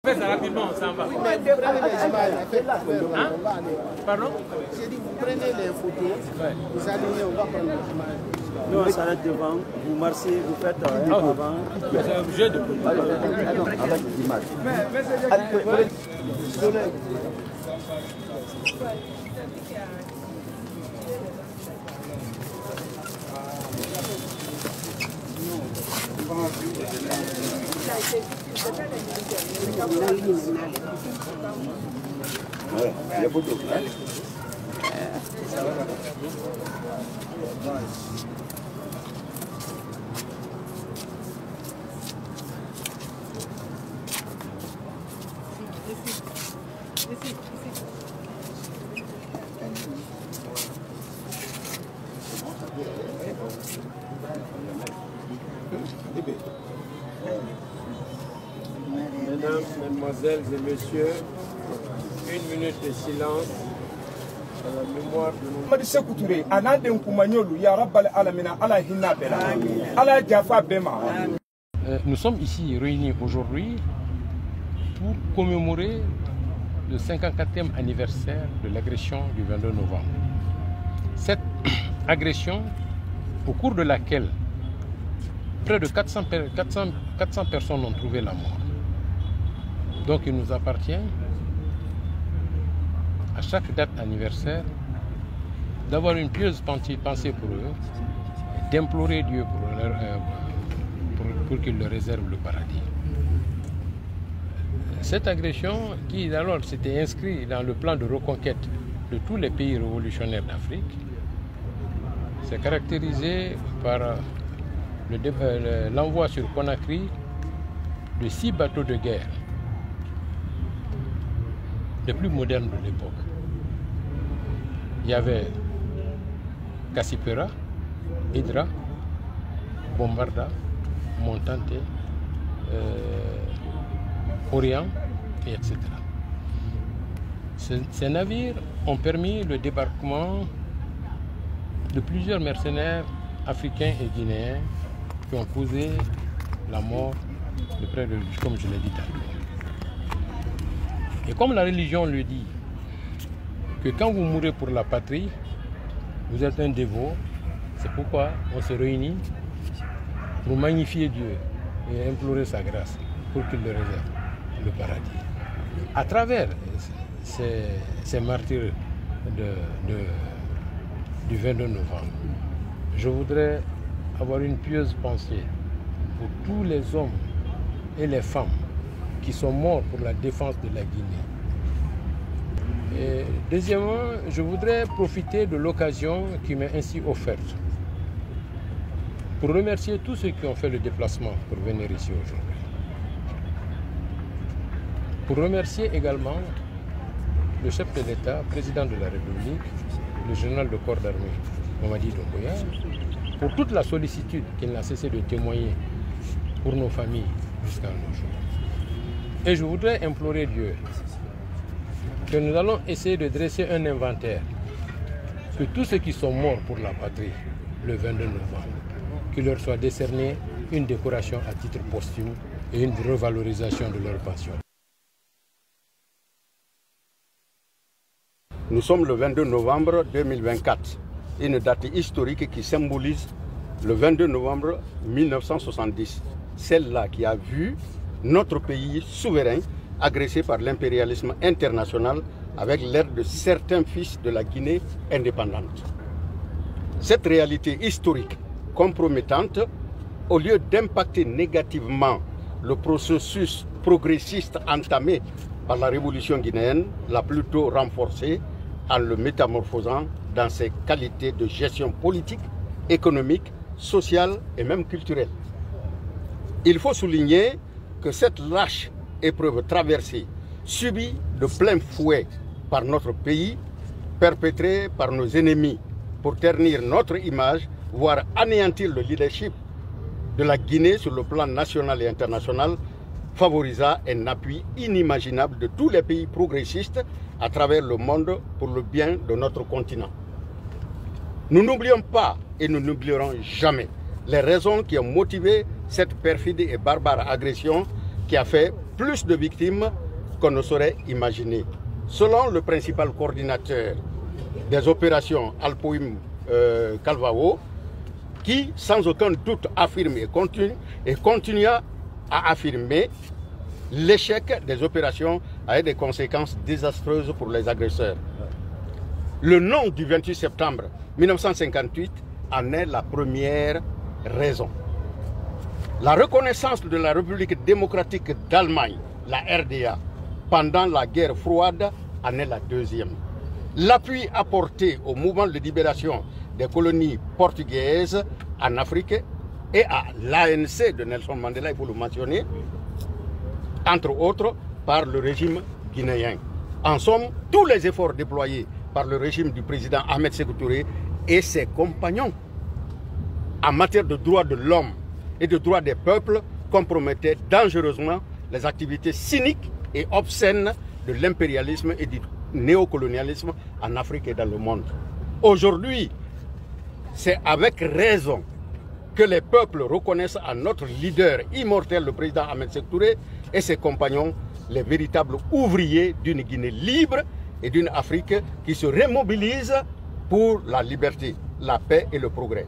Faites ça rapidement, on s'en va. Oui, mais vous prenez les images. Hein? Pardon? J'ai dit, vous prenez les photos, vous alignez, on va prendre les images. Nous, on s'arrête devant, vous marchez, vous faites avant. C'est obligé de... Avec les images. Il y a beaucoup d'eau. Mesdames, Mesdemoiselles et Messieurs, une minute de silence à la mémoire de nos... Nous sommes ici réunis aujourd'hui pour commémorer le 54e anniversaire de l'agression du 22 novembre. Cette agression, au cours de laquelle près de 400 personnes ont trouvé la mort. Donc il nous appartient, à chaque date anniversaire, d'avoir une pieuse pensée pour eux, d'implorer Dieu pour qu'il leur réserve le paradis. Cette agression, qui alors s'était inscrite dans le plan de reconquête de tous les pays révolutionnaires d'Afrique, s'est caractérisée par l'envoi sur Conakry de 6 bateaux de guerre, les plus modernes de l'époque. Il y avait Cassipera, Hydra, Bombarda, Montante, Orient, etc. Ces navires ont permis le débarquement de plusieurs mercenaires africains et guinéens qui ont causé la mort de près de, comme je l'ai dit tantôt. Et comme la religion le dit, que quand vous mourrez pour la patrie, vous êtes un dévot, c'est pourquoi on se réunit pour magnifier Dieu et implorer sa grâce pour qu'il le réserve le paradis. À travers ces martyrs du 22 novembre, je voudrais avoir une pieuse pensée pour tous les hommes et les femmes qui sont morts pour la défense de la Guinée. Et deuxièmement, je voudrais profiter de l'occasion qui m'est ainsi offerte pour remercier tous ceux qui ont fait le déplacement pour venir ici aujourd'hui. Pour remercier également le chef de l'État, président de la République, le général de corps d'armée, Mamadi Doumbouya, pour toute la sollicitude qu'il n'a cessé de témoigner pour nos familles jusqu'à nos jours. Et je voudrais implorer Dieu que nous allons essayer de dresser un inventaire, que tous ceux qui sont morts pour la patrie le 22 novembre, qu'il leur soit décerné une décoration à titre posthume et une revalorisation de leur pension. Nous sommes le 22 novembre 2024, une date historique qui symbolise le 22 novembre 1970, celle-là qui a vu notre pays souverain agressé par l'impérialisme international avec l'aide de certains fils de la Guinée indépendante. Cette réalité historique compromettante, au lieu d'impacter négativement le processus progressiste entamé par la révolution guinéenne, l'a plutôt renforcé en le métamorphosant dans ses qualités de gestion politique, économique, sociale et même culturelle. Il faut souligner que cette lâche épreuve traversée, subie de plein fouet par notre pays, perpétrée par nos ennemis pour ternir notre image, voire anéantir le leadership de la Guinée sur le plan national et international, favorisa un appui inimaginable de tous les pays progressistes à travers le monde pour le bien de notre continent. Nous n'oublions pas et nous n'oublierons jamais les raisons qui ont motivé cette perfide et barbare agression qui a fait plus de victimes qu'on ne saurait imaginer. Selon le principal coordinateur des opérations Alpoim Calvao, qui sans aucun doute affirme et continue à affirmer l'échec des opérations a eu des conséquences désastreuses pour les agresseurs. Le nom du 28 septembre 1958 en est la première raison. La reconnaissance de la République démocratique d'Allemagne, la RDA, pendant la guerre froide en est la deuxième. L'appui apporté au mouvement de libération des colonies portugaises en Afrique et à l'ANC de Nelson Mandela, il faut le mentionner, entre autres par le régime guinéen. En somme, tous les efforts déployés par le régime du président Ahmed Sékou Touré et ses compagnons en matière de droits de l'homme et de droits des peuples compromettaient dangereusement les activités cyniques et obscènes de l'impérialisme et du néocolonialisme en Afrique et dans le monde. Aujourd'hui, c'est avec raison que les peuples reconnaissent à notre leader immortel, le président Ahmed Sékou Touré, et ses compagnons, les véritables ouvriers d'une Guinée libre et d'une Afrique qui se remobilise pour la liberté, la paix et le progrès.